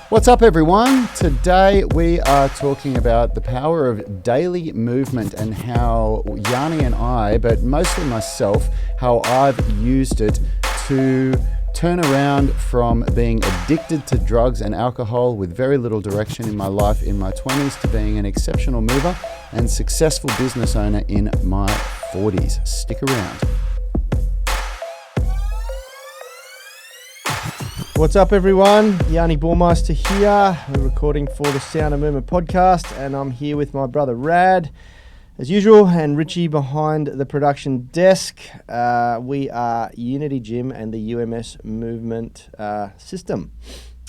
What's up, everyone? Today we are talking about the power of daily movement and how Yani and I, but mostly myself, how I've used it to turn around from being addicted to drugs and alcohol with very little direction in my life in my 20s to being an exceptional mover and successful business owner in my 40s. Stick around. What's up, everyone? Yani Burmeister here. We're recording for the Sound of Movement podcast, and I'm here with my brother Rad, as usual, and Richie behind the production desk. We are Unity Gym and the UMS movement system.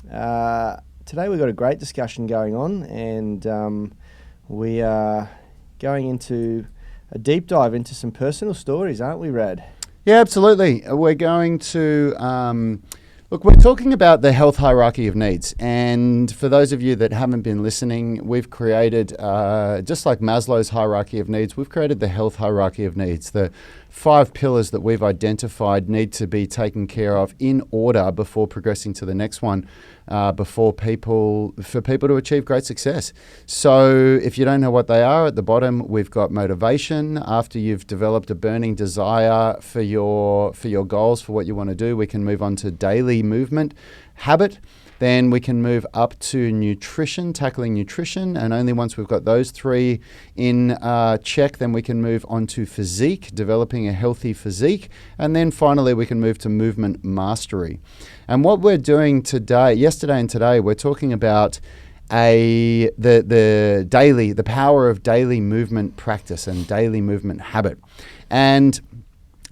Today we've got a great discussion going on, and we are going into a deep dive into some personal stories, aren't we, Rad? Yeah, absolutely. We're going to... Look, we're talking about the health hierarchy of needs, and for those of you that haven't been listening, we've created, just like Maslow's hierarchy of needs, we've created the health hierarchy of needs. The 5 pillars that we've identified need to be taken care of in order before progressing to the next one, for people to achieve great success. So if you don't know what they are, at the bottom we've got motivation. After you've developed a burning desire for your goals, for what you want to do, we can move on to daily movement, habit. Then we can move up to nutrition, tackling nutrition, and only once we've got those 3 in check, then we can move on to physique, developing a healthy physique, and then finally we can move to movement mastery. And what we're doing yesterday and today, we're talking about the power of daily movement practice and daily movement habit. And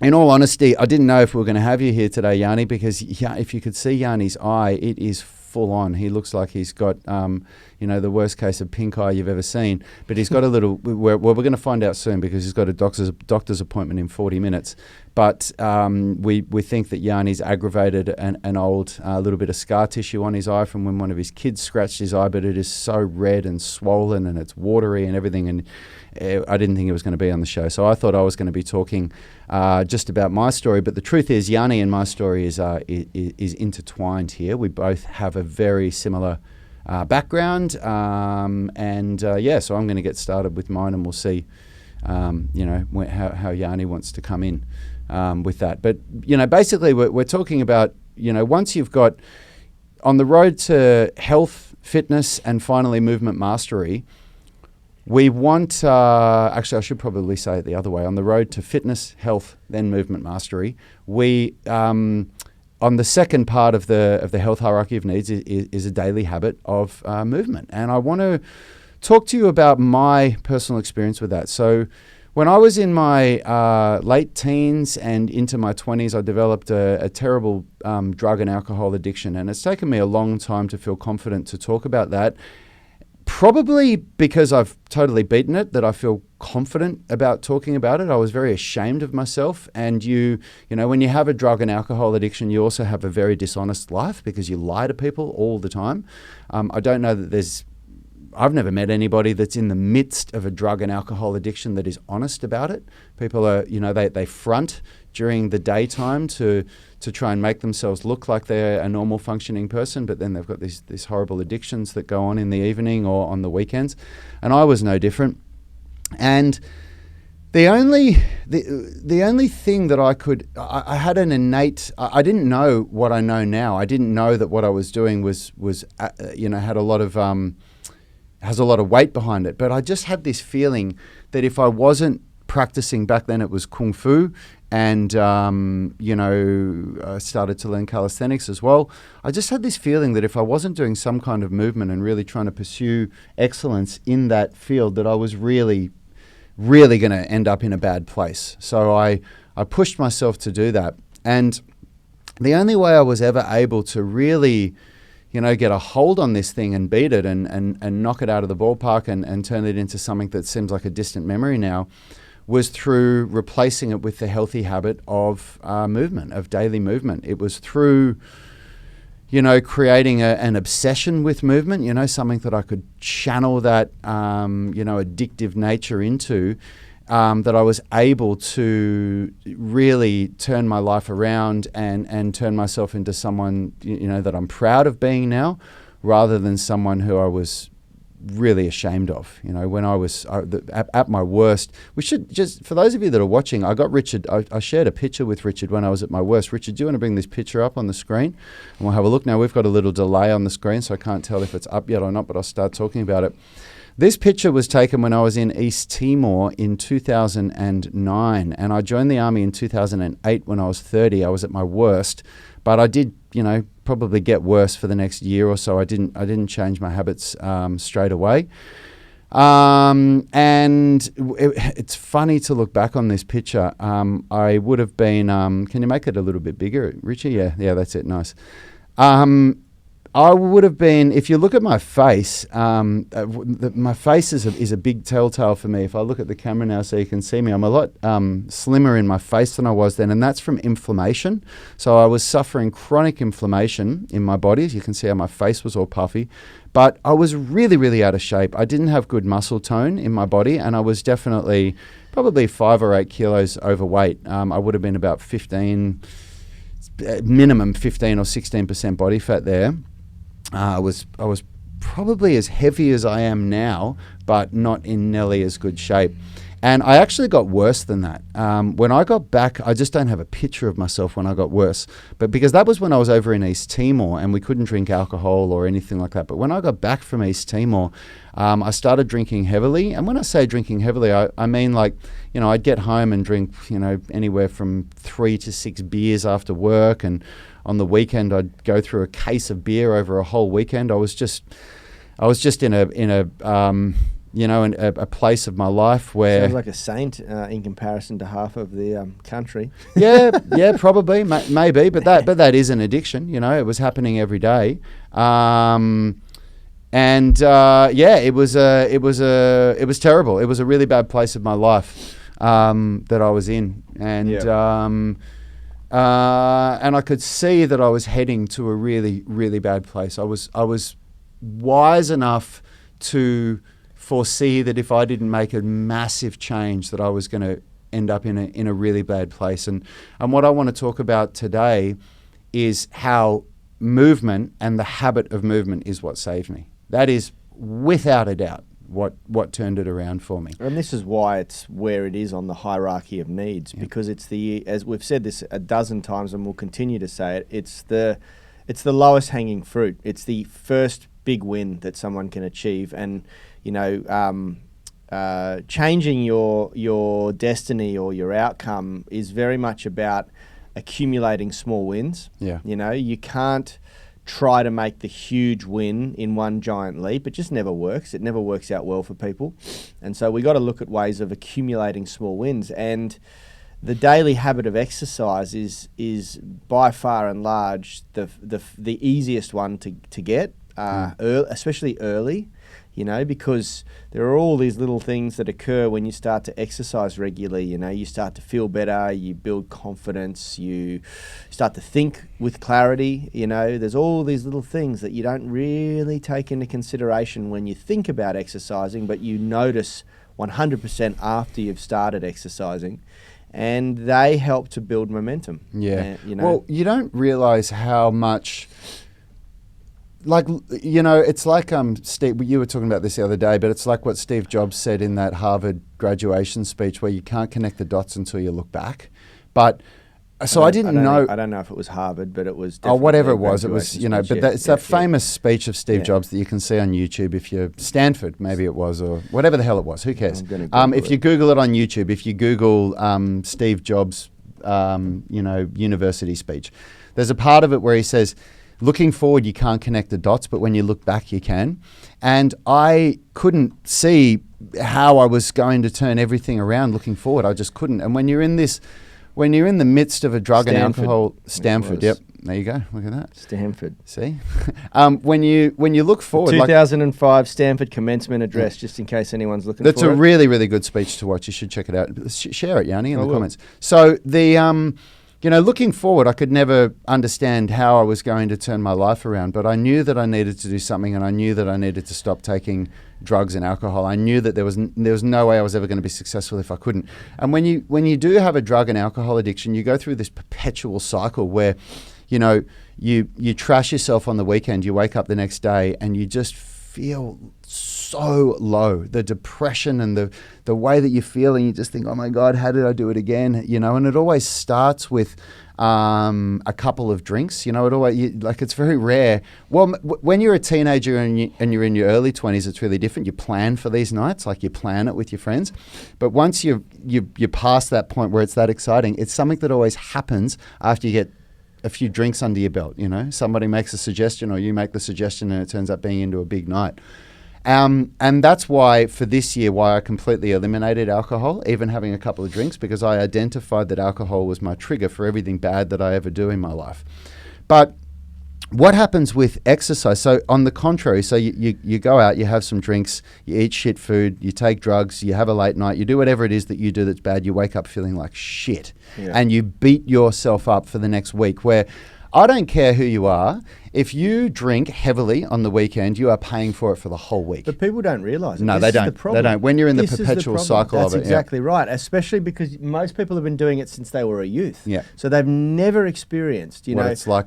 in all honesty, I didn't know if we were going to have you here today, Yani, because if you could see Yani's eye, it is full on. He looks like he's got, the worst case of pink eye you've ever seen. But he's got a little, we're going to find out soon because he's got a doctor's appointment in 40 minutes. But we think that Yani's aggravated an old little bit of scar tissue on his eye from when one of his kids scratched his eye, but it is so red and swollen and it's watery and everything. And I didn't think it was going to be on the show. So I thought I was going to be talking just about my story. But the truth is, Yani and my story is intertwined here. We both have a very similar background. So I'm going to get started with mine, and we'll see, how Yani wants to come in with that. But, basically we're talking about, once you've got on the road to health, fitness, and finally movement mastery, we want, actually I should probably say it the other way, on the road to fitness, health, then movement mastery, we, on the second part of the health hierarchy of needs is a daily habit of movement. And I want to talk to you about my personal experience with that. So when I was in my late teens and into my 20s, I developed a terrible drug and alcohol addiction. And it's taken me a long time to feel confident to talk about that. Probably because I've totally beaten it, that I feel confident about talking about it. I was very ashamed of myself. And when you have a drug and alcohol addiction, you also have a very dishonest life because you lie to people all the time. I don't know that I've never met anybody that's in the midst of a drug and alcohol addiction that is honest about it. People are, they front during the daytime to try and make themselves look like they're a normal functioning person, but then they've got these horrible addictions that go on in the evening or on the weekends. And I was no different. And the only thing that I had an innate, I didn't know what I know now. I didn't know that what I was doing was had a lot of, has a lot of weight behind it. But I just had this feeling that if I wasn't practicing, back then it was Kung Fu, and, I started to learn calisthenics as well. I just had this feeling that if I wasn't doing some kind of movement and really trying to pursue excellence in that field, that I was really, really going to end up in a bad place. So I pushed myself to do that. And the only way I was ever able to really get a hold on this thing and beat it and knock it out of the ballpark and turn it into something that seems like a distant memory now, was through replacing it with the healthy habit of movement, of daily movement. It was through, creating an obsession with movement, something that I could channel that, addictive nature into, that I was able to really turn my life around and turn myself into someone, that I'm proud of being now, rather than someone who I was really ashamed of. When I was at my worst. We should just, for those of you that are watching, I got Richard, I shared a picture with Richard when I was at my worst. Richard, do you want to bring this picture up on the screen? And we'll have a look. Now, we've got a little delay on the screen, so I can't tell if it's up yet or not, but I'll start talking about it. This picture was taken when I was in East Timor in 2009, and I joined the army in 2008 when I was 30. I was at my worst, but I did, probably get worse for the next year or so. I didn't change my habits straight away. And it's funny to look back on this picture. I would have been, can you make it a little bit bigger, Richie? Yeah, that's it. Nice. I would have been, if you look at my face, my face is a big telltale for me. If I look at the camera now so you can see me, I'm a lot slimmer in my face than I was then, and that's from inflammation. So I was suffering chronic inflammation in my body. As you can see how my face was all puffy. But I was really, really out of shape. I didn't have good muscle tone in my body, and I was definitely probably 5 or 8 kilos overweight. I would have been about minimum 15 or 16% body fat there. I was probably as heavy as I am now, but not in nearly as good shape. And I actually got worse than that. When I got back, I just don't have a picture of myself when I got worse. But because that was when I was over in East Timor and we couldn't drink alcohol or anything like that. But when I got back from East Timor, I started drinking heavily. And when I say drinking heavily, I mean I'd get home and drink, anywhere from 3 to 6 beers after work. And on the weekend, I'd go through a case of beer over a whole weekend. I was just in a place of my life where... Sounds like a saint in comparison to half of the country. yeah, probably, maybe, but that is an addiction. It was happening every day, it was terrible. It was a really bad place of my life that I was in, and I could see that I was heading to a really, really bad place. I was wise enough to foresee that if I didn't make a massive change, that I was going to end up in a really bad place. And what I want to talk about today is how movement and the habit of movement is what saved me. That is without a doubt what turned it around for me. And this is why it's where it is on the hierarchy of needs, because it's as we've said this a dozen times and we'll continue to say it, it's the lowest hanging fruit. It's the first big win that someone can achieve. And changing your destiny or your outcome is very much about accumulating small wins. Yeah. You can't try to make the huge win in one giant leap. It just never works. It never works out well for people. And so we got to look at ways of accumulating small wins. And the daily habit of exercise is by far and large the easiest one to get, especially early. Because there are all these little things that occur when you start to exercise regularly. You start to feel better, you build confidence, you start to think with clarity. There's all these little things that you don't really take into consideration when you think about exercising, but you notice 100% after you've started exercising. And they help to build momentum. Yeah. Well, you don't realize how much... it's like Steve, you were talking about this the other day, but it's like what Steve Jobs said in that Harvard graduation speech, where you can't connect the dots until you look back. But so I don't know if it was Harvard, but it was whatever it was. It was it's that famous speech of Steve Jobs that you can see on YouTube. If you Stanford, maybe it was, or whatever the hell it was. Who cares? If you Google it on YouTube, if you Google Steve Jobs, university speech, there's a part of it where he says, looking forward, you can't connect the dots, but when you look back, you can. And I couldn't see how I was going to turn everything around looking forward. I just couldn't. And when you're in the midst of a drug and alcohol, Stanford, yep, there you go. Look at that. Stanford. See? when you look forward, 2005 Stanford commencement address, just in case anyone's looking for it. That's a really, really good speech to watch. You should check it out. Share it, Yanni, in the comments. So looking forward, I could never understand how I was going to turn my life around, but I knew that I needed to do something, and I knew that I needed to stop taking drugs and alcohol. I knew that there was no way I was ever going to be successful if I couldn't. And when you do have a drug and alcohol addiction, you go through this perpetual cycle where, you trash yourself on the weekend, you wake up the next day and you just feel so low. The depression and the way that you feel, and you just think, oh my God, how did I do it again? And it always starts with a couple of drinks. It always it's very rare. Well, when you're a teenager and you're in your early 20s, it's really different. You plan for these nights, like you plan it with your friends. But once you're past that point where it's that exciting, it's something that always happens after you get a few drinks under your belt. Somebody makes a suggestion or you make the suggestion and it turns up being into a big night. And that's why for this year, why I completely eliminated alcohol, even having a couple of drinks, because I identified that alcohol was my trigger for everything bad that I ever do in my life. But what happens with exercise? So on the contrary, so you go out, you have some drinks, you eat shit food, you take drugs, you have a late night, you do whatever it is that you do that's bad, you wake up feeling like shit. Yeah. And you beat yourself up for the next week, where I don't care who you are. If you drink heavily on the weekend, you are paying for it for the whole week. But people don't realise it. No, they don't. They don't. When you're in the perpetual cycle of it. That's exactly right. Especially because most people have been doing it since they were a youth. Yeah. So they've never experienced, what it's like.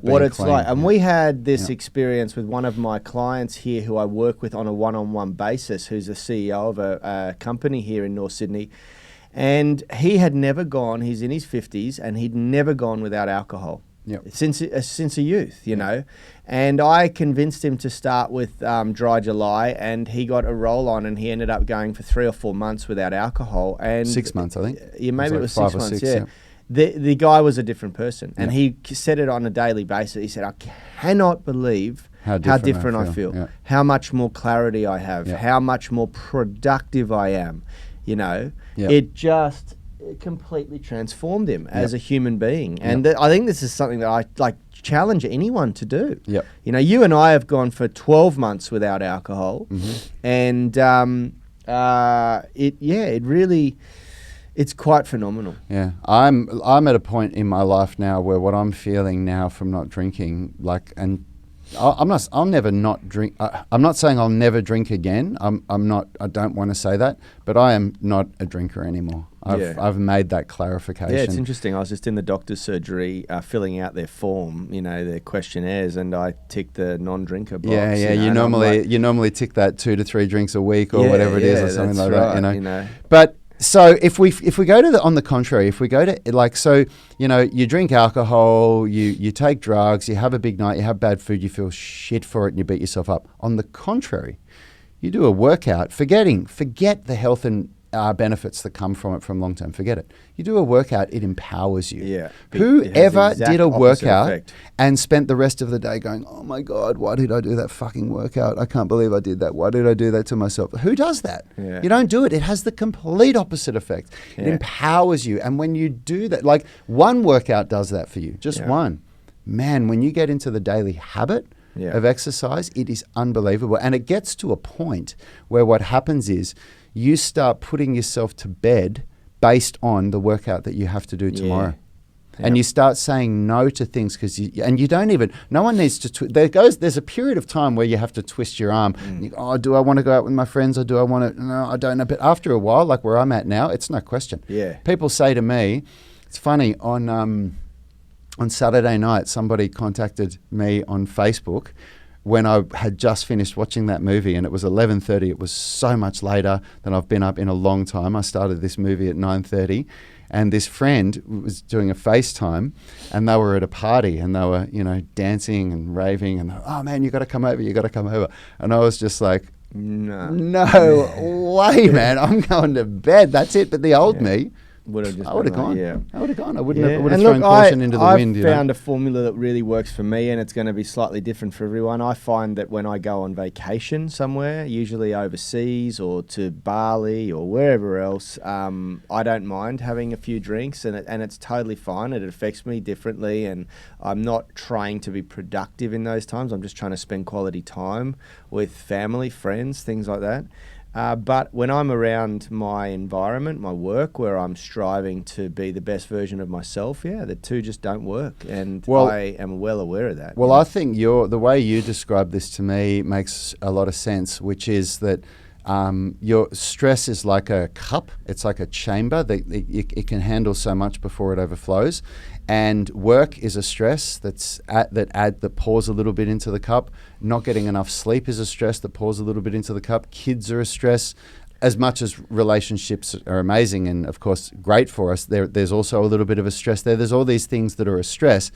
And we had this experience with one of my clients here who I work with on a one-on-one basis, who's the CEO of a company here in North Sydney. And he had never gone, he's in his 50s, and he'd never gone without alcohol. Yep. Since a youth, and I convinced him to start with Dry July, and he got a roll on, and he ended up going for 3 or 4 months without alcohol. And 6 months, I think. Yeah, maybe it was 6 months. Yeah. The guy was a different person, and he said it on a daily basis. He said, "I cannot believe how different I feel. Yeah. How much more clarity I have. Yeah. How much more productive I am." Yeah. It just completely transformed him as a human being. And I think this is something that I challenge anyone to do. Yep. You and I have gone for 12 months without alcohol, and it really, it's quite phenomenal. Yeah, I'm at a point in my life now where what I'm feeling now from not drinking, I'll never not drink. I'm not saying I'll never drink again. I don't want to say that, but I am not a drinker anymore. I've made that clarification. Yeah, it's interesting. I was just in the doctor's surgery filling out their form, their questionnaires, and I ticked the non-drinker box. Yeah. You normally tick that 2 to 3 drinks a week or whatever it is, or something like that. But so if we go to on the contrary, if we go to you drink alcohol, you take drugs, you have a big night, you have bad food, you feel shit for it, and you beat yourself up. On the contrary, you do a workout, forget the health and benefits that come from it from long term. Forget it. You do a workout, it empowers you. Yeah. Whoever did a workout and spent the rest of the day going, oh my God, why did I do that fucking workout? I can't believe I did that. Why did I do that to myself? Who does that? Yeah. You don't do it. It has the complete opposite effect. It empowers you. And when you do that, like one workout does that for you, just one. Man, when you get into the daily habit of exercise, it is unbelievable. And it gets to a point where what happens is you start putting yourself to bed based on the workout that you have to do tomorrow. Yeah. And you start saying no to things because you don't even, no one needs to, there's a period of time where you have to twist your arm. And you go, do I want to go out with my friends or do I want to, no, I don't know. But after a while, like where I'm at now, it's no question. Yeah. People say to me, it's funny, on Saturday night, somebody contacted me on Facebook when I had just finished watching that movie, and it was 11:30. It was so much later than I've been up in a long time. I started this movie at 9:30, and this friend was doing a FaceTime, and they were at a party, and they were, dancing and raving, and oh man, you got to come over. And I was just like, no way, man, I'm going to bed. That's it. But the old me, I would have gone. I would have gone. I would have thrown caution into the wind. I've found a formula that really works for me, and it's going to be slightly different for everyone. I find that when I go on vacation somewhere, usually overseas or to Bali or wherever else, I don't mind having a few drinks, and it's totally fine. It affects me differently, and I'm not trying to be productive in those times. I'm just trying to spend quality time with family, friends, things like that. But when I'm around my environment, my work, where I'm striving to be the best version of myself, the two just don't work. And I am well aware of that. Well, I think the way you describe this to me makes a lot of sense, which is that Your stress is like a cup. It's like a chamber that it can handle so much before it overflows. And work is a stress that pours a little bit into the cup. Not getting enough sleep is a stress that pours a little bit into the cup. Kids are a stress. As much as relationships are amazing and, of course, great for us, there's also a little bit of a stress there. There's all these things that are a stress.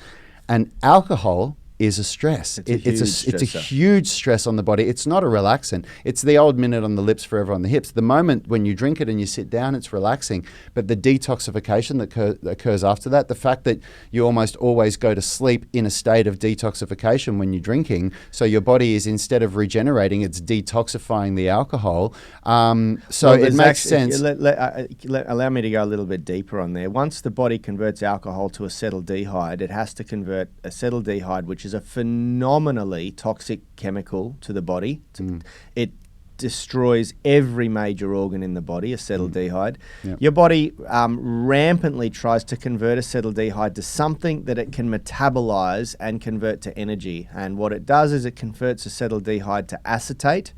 And alcohol is a stress. It's a huge stress on the body. It's not a relaxant. It's the old minute on the lips, forever on the hips. The moment when you drink it and you sit down, it's relaxing. But the detoxification that occurs after that, the fact that you almost always go to sleep in a state of detoxification when you're drinking, so your body is, instead of regenerating, it's detoxifying the alcohol. It makes sense. Allow me to go a little bit deeper on there. Once the body converts alcohol to acetaldehyde, it has to convert acetaldehyde, which is a phenomenally toxic chemical to the body. It destroys every major organ in the body, acetaldehyde. Yep. Your body rampantly tries to convert acetaldehyde to something that it can metabolize and convert to energy. And what it does is it converts acetaldehyde to acetate,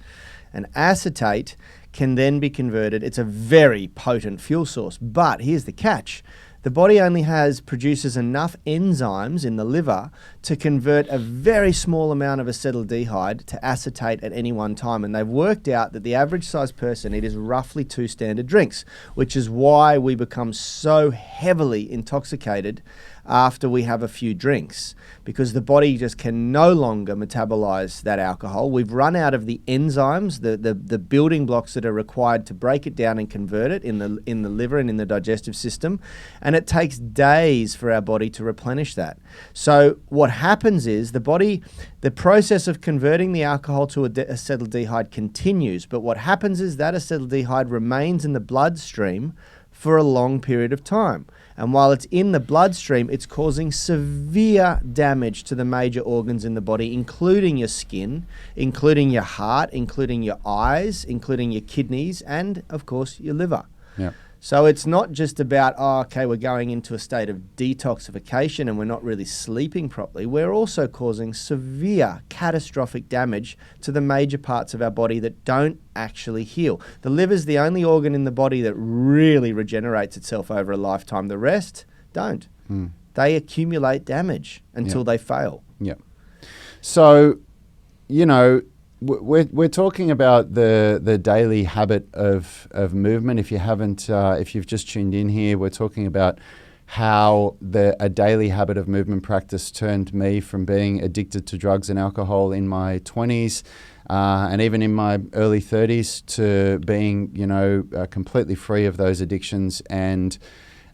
and acetate can then be converted. It's a very potent fuel source, but here's the catch. The body only produces enough enzymes in the liver to convert a very small amount of acetaldehyde to acetate at any one time. And they've worked out that the average sized person, it is roughly 2 standard drinks, which is why we become so heavily intoxicated after we have a few drinks, because the body just can no longer metabolize that alcohol. We've run out of the enzymes, the building blocks that are required to break it down and convert it in the liver and in the digestive system, and it takes days for our body to replenish that. So what happens is the process of converting the alcohol to acetaldehyde continues, but what happens is that acetaldehyde remains in the bloodstream for a long period of time. And while it's in the bloodstream, it's causing severe damage to the major organs in the body, including your skin, including your heart, including your eyes, including your kidneys, and, of course, your liver. Yeah. So it's not just about, we're going into a state of detoxification and we're not really sleeping properly. We're also causing severe, catastrophic damage to the major parts of our body that don't actually heal. The liver is the only organ in the body that really regenerates itself over a lifetime. The rest don't. They accumulate damage until they fail. Yeah. So, we're talking about the daily habit of movement. If you've just tuned in here, we're talking about how a daily habit of movement practice turned me from being addicted to drugs and alcohol in my 20s and even in my early 30s to being, completely free of those addictions and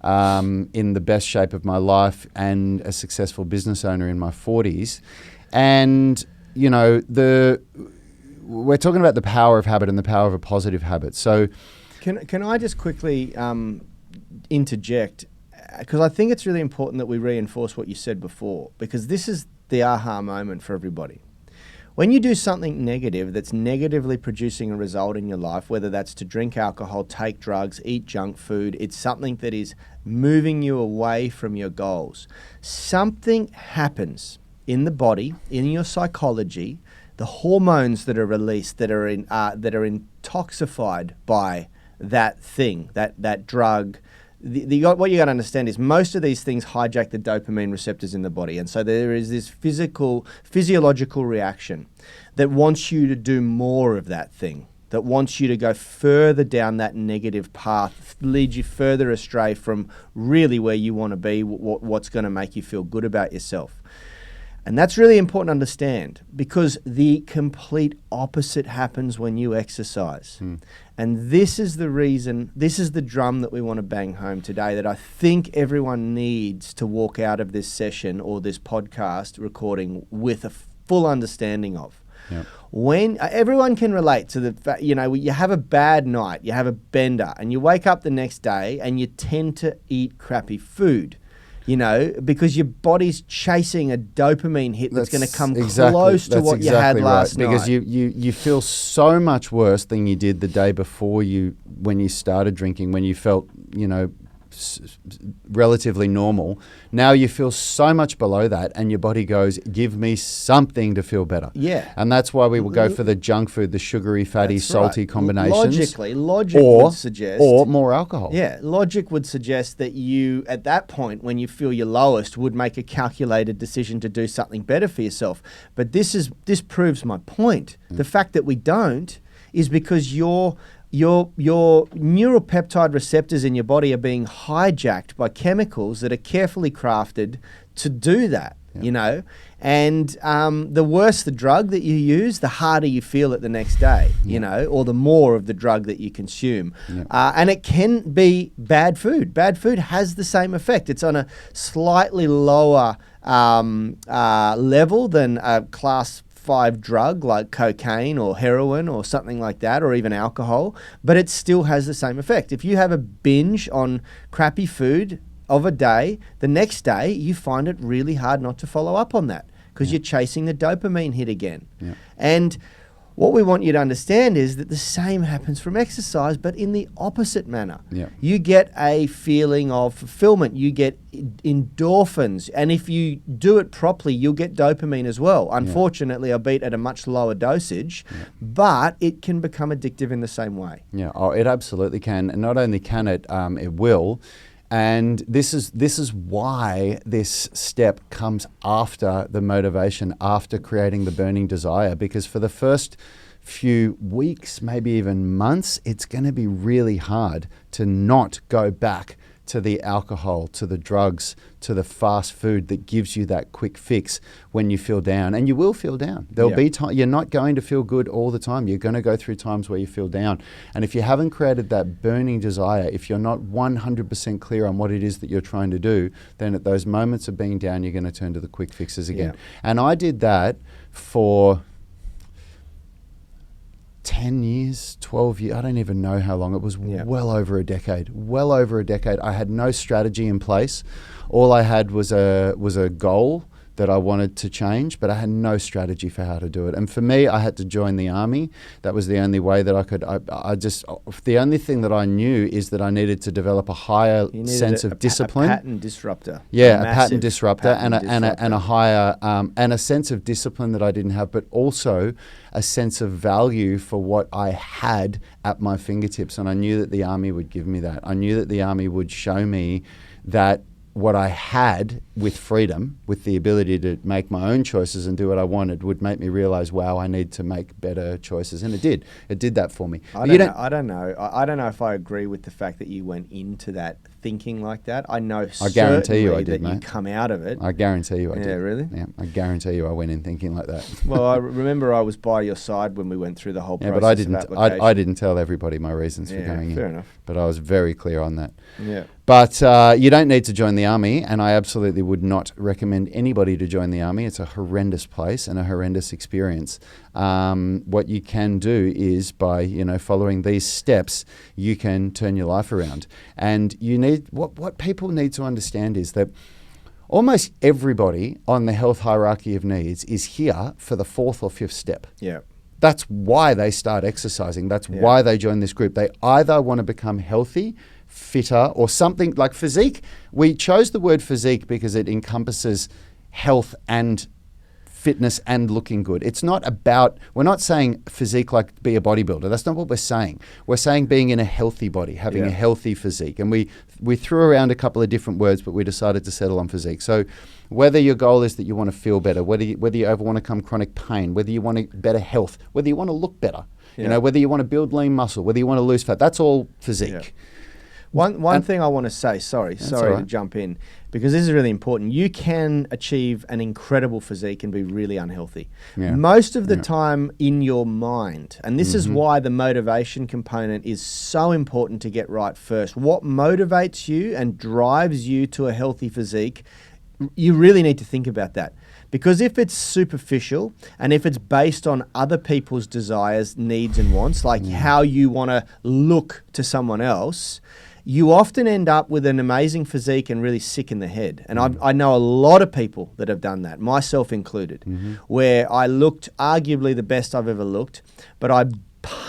in the best shape of my life and a successful business owner in my 40s. And we're talking about the power of habit and the power of a positive habit. So, can I just quickly interject? Because I think it's really important that we reinforce what you said before, because this is the aha moment for everybody. When you do something negative that's negatively producing a result in your life, whether that's to drink alcohol, take drugs, eat junk food, it's something that is moving you away from your goals. Something happens in the body, in your psychology, the hormones that are released that are intoxified by that thing, that drug. What you got to understand is most of these things hijack the dopamine receptors in the body, and so there is this physiological reaction that wants you to do more of that thing, that wants you to go further down that negative path, lead you further astray from really where you want to be, what's going to make you feel good about yourself. And that's really important to understand, because the complete opposite happens when you exercise. And this is the reason, this is the drum that we want to bang home today, that I think everyone needs to walk out of this session or this podcast recording with a full understanding of. Yep. When everyone can relate to the fact, you have a bad night, you have a bender, and you wake up the next day and you tend to eat crappy food. Because your body's chasing a dopamine hit that's going to come close to what you had last night. Because you feel so much worse than you did the day before when you started drinking, when you felt, relatively normal. Now you feel so much below that, and your body goes, give me something to feel better. Yeah. And that's why we will go for the junk food, the sugary, fatty, That's salty right. combinations. Logic would suggest... Or more alcohol. Yeah, logic would suggest that you, at that point, when you feel your lowest, would make a calculated decision to do something better for yourself. But this proves my point. The fact that we don't is because your neuropeptide receptors in your body are being hijacked by chemicals that are carefully crafted to do that. You know, and the worse the drug that you use, the harder you feel it the next day, you know, or the more of the drug that you consume. And it can be bad food. Bad food has the same effect. It's on a slightly lower level than a class 5 drug like cocaine or heroin or something like that, or even alcohol, but it still has the same effect. If you have a binge on crappy food of a day, the next day you find it really hard not to follow up on that because you're chasing the dopamine hit again. And what we want you to understand is that the same happens from exercise, but in the opposite manner. You get a feeling of fulfillment, you get endorphins, and if you do it properly, you'll get dopamine as well. Unfortunately, albeit at a much lower dosage, but it can become addictive in the same way. Oh, it absolutely can. And not only can it, it will. And this is why this step comes after the motivation, after creating the burning desire, because for the first few weeks, maybe even months, it's going to be really hard to not go back to the alcohol, to the drugs, to the fast food that gives you that quick fix when you feel down. And you will feel down. There'll be time, you're not going to feel good all the time. You're going to go through times where you feel down. And if you haven't created that burning desire, if you're not 100% clear on what it is that you're trying to do, then at those moments of being down, you're going to turn to the quick fixes again. And I did that for 10 years, 12 years, I don't even know how long. It was well over a decade. I had no strategy in place. All I had was a goal that I wanted to change, but I had no strategy for how to do it. And for me, I had to join the army. That was the only way that I could. The only thing that I knew is that I needed to develop a higher sense of discipline. A pattern disruptor. Yeah, a pattern disruptor, and a higher and a sense of discipline that I didn't have, but also a sense of value for what I had at my fingertips. And I knew that the army would give me that. I knew that the army would show me that what I had with freedom, with the ability to make my own choices and do what I wanted, would make me realize, wow, I need to make better choices. And it did. It did that for me. I don't know if I agree with the fact that you went into that thinking like that. I guarantee you I did, mate. You come out of it. I guarantee you I did. Yeah, really? Yeah, I guarantee you I went in thinking like that. Well, I remember I was by your side when we went through the whole process. But I didn't. I didn't tell everybody my reasons for going in. Fair enough. But I was very clear on that. Yeah. But you don't need to join the army, and I absolutely would not recommend anybody to join the army. It's a horrendous place and a horrendous experience. What you can do is by following these steps, you can turn your life around. And you need what people need to understand is that almost everybody on the health hierarchy of needs is here for the 4th or 5th step. Yeah. That's why they start exercising. That's why they join this group. They either want to become healthy, fitter, or something like physique. We chose the word physique because it encompasses health and fitness and looking good. It's not about, we're not saying physique like be a bodybuilder. That's not what we're saying. We're saying being in a healthy body, having a healthy physique. And we threw around a couple of different words, but we decided to settle on physique. So whether your goal is that you want to feel better, whether you ever want to come chronic pain, whether you want better health, whether you want to look better, whether you want to build lean muscle, whether you want to lose fat, that's all physique. Yeah. One thing I want to say, sorry to jump in, because this is really important. You can achieve an incredible physique and be really unhealthy. Most of the time in your mind, and this is why the motivation component is so important to get right first. What motivates you and drives you to a healthy physique, you really need to think about that. Because if it's superficial and if it's based on other people's desires, needs and wants, like how you want to look to someone else, you often end up with an amazing physique and really sick in the head. And I know a lot of people that have done that, myself included, where I looked arguably the best I've ever looked, but I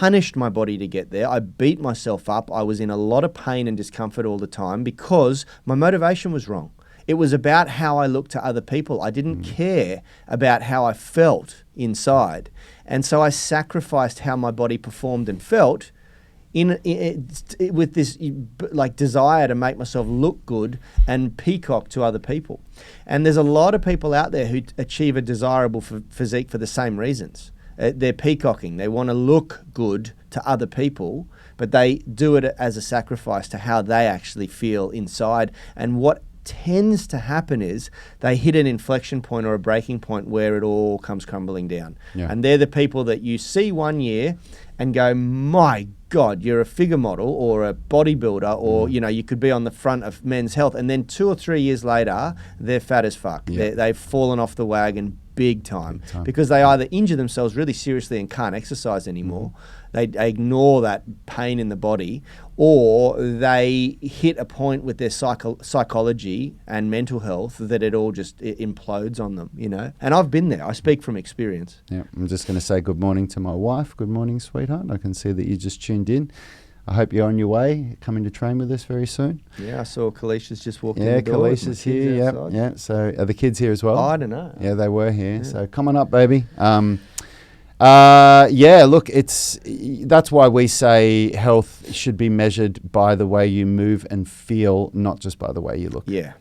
punished my body to get there. I beat myself up. I was in a lot of pain and discomfort all the time because my motivation was wrong. It was about how I looked to other people. I didn't care about how I felt inside. And so I sacrificed how my body performed and felt with this like desire to make myself look good and peacock to other people. And there's a lot of people out there who achieve a desirable physique for the same reasons. They're peacocking. They want to look good to other people, but they do it as a sacrifice to how they actually feel inside. And what tends to happen is they hit an inflection point or a breaking point where it all comes crumbling down. Yeah. And they're the people that you see one year and go, my God, you're a figure model or a bodybuilder, or you could be on the front of Men's Health, and then 2 or 3 years later they're fat as fuck. Yeah. They've fallen off the wagon big time because they either injure themselves really seriously and can't exercise anymore, they ignore that pain in the body, or they hit a point with their psychology and mental health that it all just implodes on them, And I've been there. I speak from experience. Yeah, I'm just going to say good morning to my wife. Good morning, sweetheart. I can see that you just tuned in. I hope you're on your way, coming to train with us very soon. Yeah, I saw Kalisha's just walked in the door. Yeah, Kalisha's here. Yeah. So are the kids here as well? Oh, I don't know. Yeah, they were here. Yeah. So come on up, baby. Look, that's why we say health should be measured by the way you move and feel, not just by the way you look. Yeah.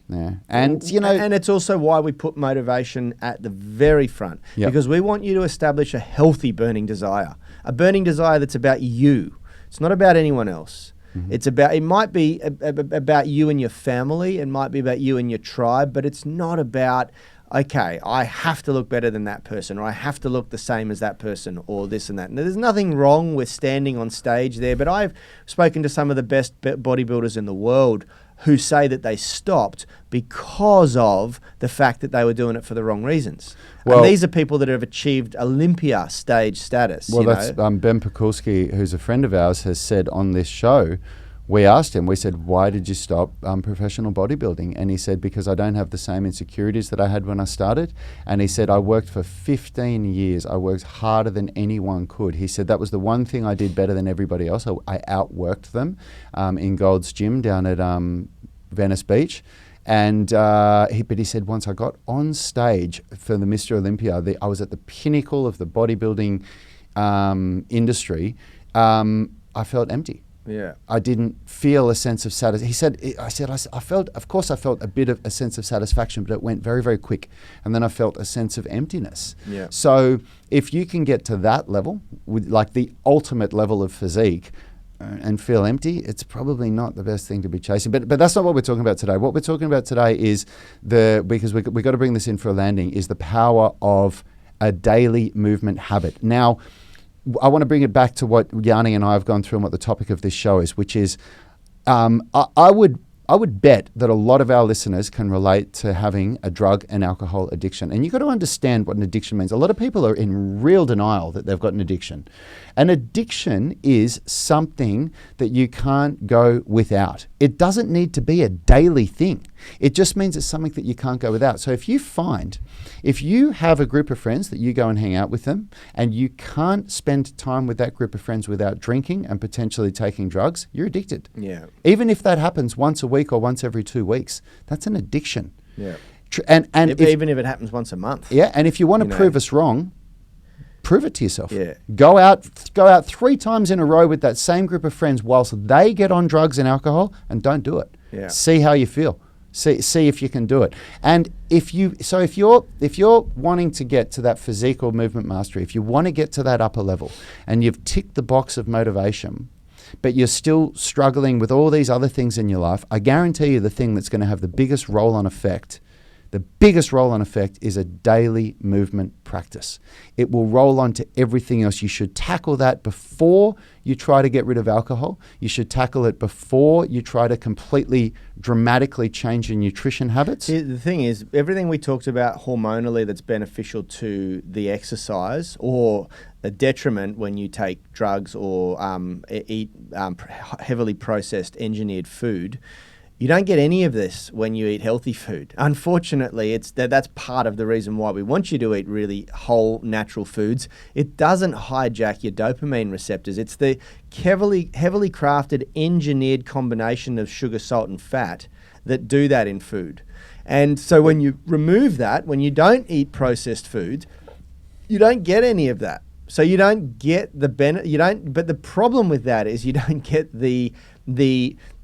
And and it's also why we put motivation at the very front, because we want you to establish a healthy burning desire, a burning desire that's about you. It's not about anyone else. It might be about you and your family. It might be about you and your tribe, but it's not about, okay, I have to look better than that person, or I have to look the same as that person, or this and that. And there's nothing wrong with standing on stage there, but I've spoken to some of the best bodybuilders in the world who say that they stopped because of the fact that they were doing it for the wrong reasons. Well, and these are people that have achieved Olympia stage status. Well, that's Ben Pekulski, who's a friend of ours, has said on this show. We asked him, we said, why did you stop professional bodybuilding? And he said, because I don't have the same insecurities that I had when I started. And he said, I worked for 15 years. I worked harder than anyone could. He said, that was the one thing I did better than everybody else. I outworked them in Gold's Gym down at Venice Beach. And but he said, once I got on stage for the Mr. Olympia, I was at the pinnacle of the bodybuilding industry. I felt empty. Yeah, I didn't feel a sense of satisfaction. I felt, of course, I felt a bit of a sense of satisfaction, but it went very, very quick. And then I felt a sense of emptiness. Yeah. So if you can get to that level, with like the ultimate level of physique, and feel empty, it's probably not the best thing to be chasing. But that's not what we're talking about today. What we're talking about today is because we got to bring this in for a landing, is the power of a daily movement habit. Now, I want to bring it back to what Yanni and I have gone through and what the topic of this show is, which is I would bet that a lot of our listeners can relate to having a drug and alcohol addiction. And you've got to understand what an addiction means. A lot of people are in real denial that they've got an addiction. An addiction is something that you can't go without. It doesn't need to be a daily thing. It just means it's something that you can't go without. So if you have a group of friends that you go and hang out with them, and you can't spend time with that group of friends without drinking and potentially taking drugs, you're addicted. Yeah. Even if that happens once a week or once every 2 weeks, that's an addiction. Yeah. And even if it happens once a month. Yeah, and if you want to prove us wrong, prove it to yourself. Yeah. Go out 3 times in a row with that same group of friends whilst they get on drugs and alcohol, and don't do it. Yeah. See how you feel. See if you can do it. And if you're wanting to get to that physique or movement mastery, if you want to get to that upper level, and you've ticked the box of motivation, but you're still struggling with all these other things in your life, I guarantee you the thing that's going to have the biggest roll-on effect is a daily movement practice. It will roll on to everything else. You should tackle that before you try to get rid of alcohol. You should tackle it before you try to completely, dramatically change your nutrition habits. The thing is, everything we talked about hormonally that's beneficial to the exercise, or a detriment when you take drugs or eat heavily processed engineered food, You don't get any of this when you eat healthy food. Unfortunately, that's part of the reason why we want you to eat really whole, natural foods. It doesn't hijack your dopamine receptors. It's the heavily crafted, engineered combination of sugar, salt, and fat that do that in food. And so when you remove that, when you don't eat processed foods, you don't get any of that. So you don't get the benefit. But the problem with that is you don't get the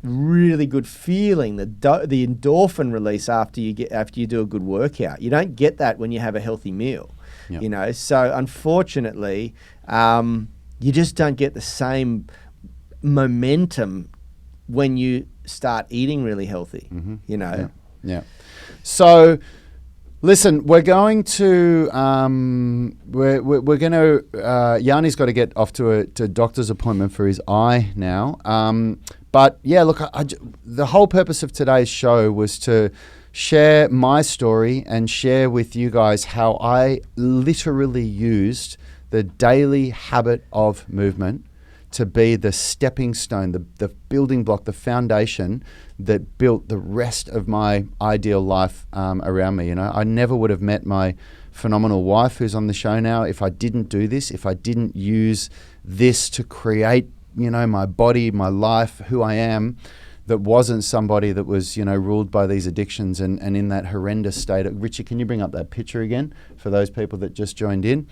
really good feeling, the endorphin release after you do a good workout. You don't get that when you have a healthy meal. Yep. So unfortunately, you just don't get the same momentum when you start eating really healthy. Mm-hmm. Yeah. So listen, we're going to we're going to Yanni's got to get off to a doctor's appointment for his eye now. But yeah, look, the whole purpose of today's show was to share my story and share with you guys how I literally used the daily habit of movement to be the stepping stone, the building block, the foundation that built the rest of my ideal life around me. I never would have met my phenomenal wife who's on the show now if I didn't do this, if I didn't use this to create my body, my life, who I am, that wasn't somebody that was, ruled by these addictions and in that horrendous state. Richie, can you bring up that picture again for those people that just joined in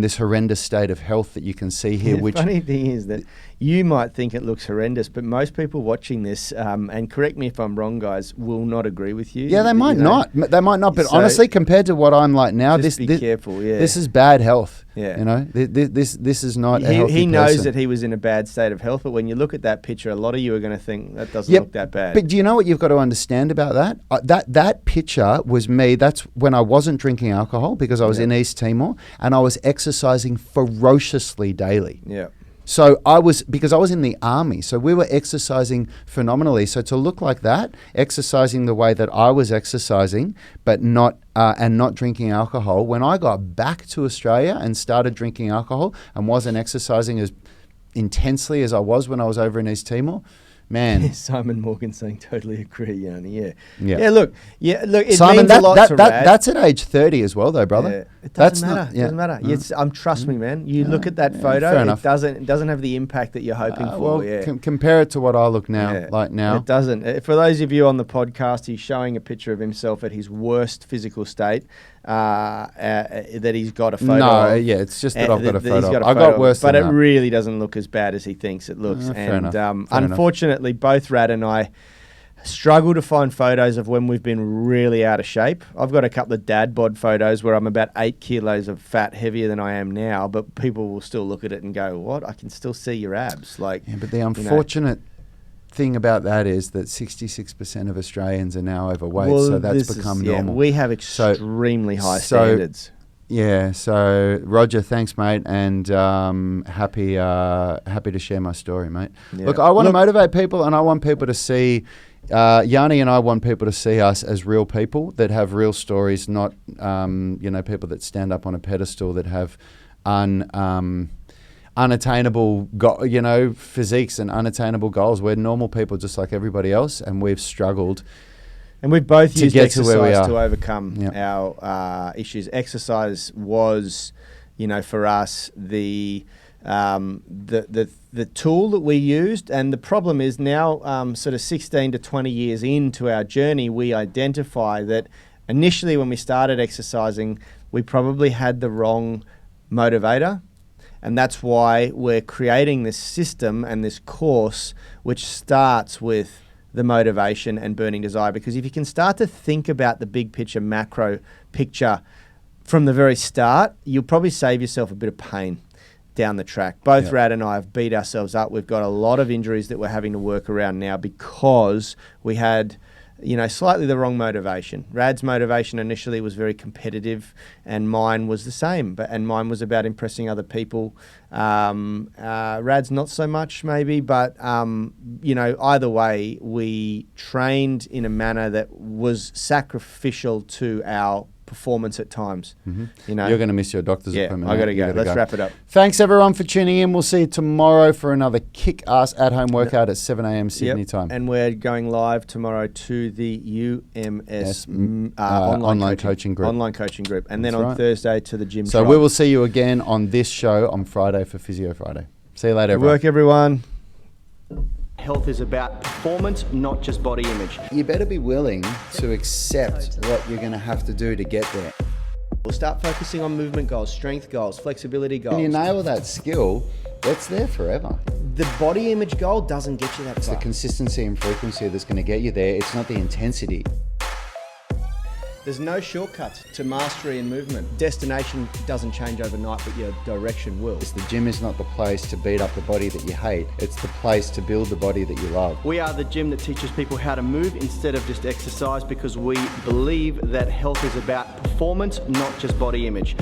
this horrendous state of health that you can see here? The funny thing is that you might think it looks horrendous, but most people watching this, and correct me if I'm wrong, guys, will not agree with you. Yeah, they might not. They might not. But honestly, compared to what I'm like now, be careful. Yeah, this is bad health. Yeah, this is not a healthy He knows person. that he was in a bad state of health, but when you look at that picture, a lot of you are going to think that doesn't look that bad. But do you know what you've got to understand about that? That picture was me. That's when I wasn't drinking alcohol because I was in East Timor and I was exercising ferociously daily. Yeah. So because I was in the army, so we were exercising phenomenally. So to look like that, exercising the way that I was exercising, but not drinking alcohol, when I got back to Australia and started drinking alcohol and wasn't exercising as intensely as I was when I was over in East Timor, man. Simon Morgan saying totally agree, Yanni. Yeah. Look. It Simon, means a lot to Rad. That's at age 30 as well, though, brother. Yeah. It doesn't matter. It doesn't matter. Mm. Trust me, man. You look at that photo. It doesn't have the impact that you're hoping for. Well, compare it to what I look now. Like now, it doesn't. For those of you on the podcast, he's showing a picture of himself at his worst physical state. That he's got a photo. No, of. It's just that I've got a photo. I got worse, but than it that. really doesn't look as bad as he thinks it looks. Fair enough. Unfortunately, both Rad and I struggle to find photos of when we've been really out of shape. I've got a couple of dad bod photos where I'm about 8 kilos of fat heavier than I am now, but people will still look at it and go, "What? I can still see your abs." But the unfortunate thing about that is that 66% of Australians are now overweight, so that's become normal. We have extremely high standards. Yeah, so Roger, thanks, mate, and happy to share my story, mate. Yeah. Look, I want to motivate people, and I want people to see, Yanni and I want people to see us as real people that have real stories, not people that stand up on a pedestal that have unattainable physiques and unattainable goals. We're normal people just like everybody else, and we've struggled. And we've both used exercise to overcome Yep. our issues. Exercise was, for us, the tool that we used. And the problem is now, sort of 16 to 20 years into our journey, we identify that initially when we started exercising, we probably had the wrong motivator. And that's why we're creating this system and this course, which starts with the motivation and burning desire. Because if you can start to think about the big picture, macro picture from the very start, you'll probably save yourself a bit of pain down the track. Both Rad and I have beat ourselves up. We've got a lot of injuries that we're having to work around now because we had slightly the wrong motivation. Rad's motivation initially was very competitive, and mine was the same. And mine was about impressing other people. Rad's not so much, maybe, but either way, we trained in a manner that was sacrificial to our performance at times. You know, You're going to miss your doctor's yeah, appointment. I got to mate. go. You gotta Let's wrap it up. Thanks everyone for tuning in. We'll see you tomorrow for another kick-ass at-home workout at 7 a.m. Sydney time. And we're going live tomorrow to the UMS online coaching group. Online coaching group. And then That's on right. Thursday to the gym. So tribe. we will see you again on this show on Friday for Physio Friday. See you later, Good work, everyone. Health is about performance, not just body image. You better be willing to accept what you're going to have to do to get there. We'll start focusing on movement goals, strength goals, flexibility goals. When you nail that skill, it's there forever. The body image goal doesn't get you that It's far. the consistency and frequency that's going to get you there. It's not the intensity. There's no shortcuts to mastery and movement. Destination doesn't change overnight, but your direction will. The gym is not the place to beat up the body that you hate. It's the place to build the body that you love. We are the gym that teaches people how to move instead of just exercise, because we believe that health is about performance, not just body image.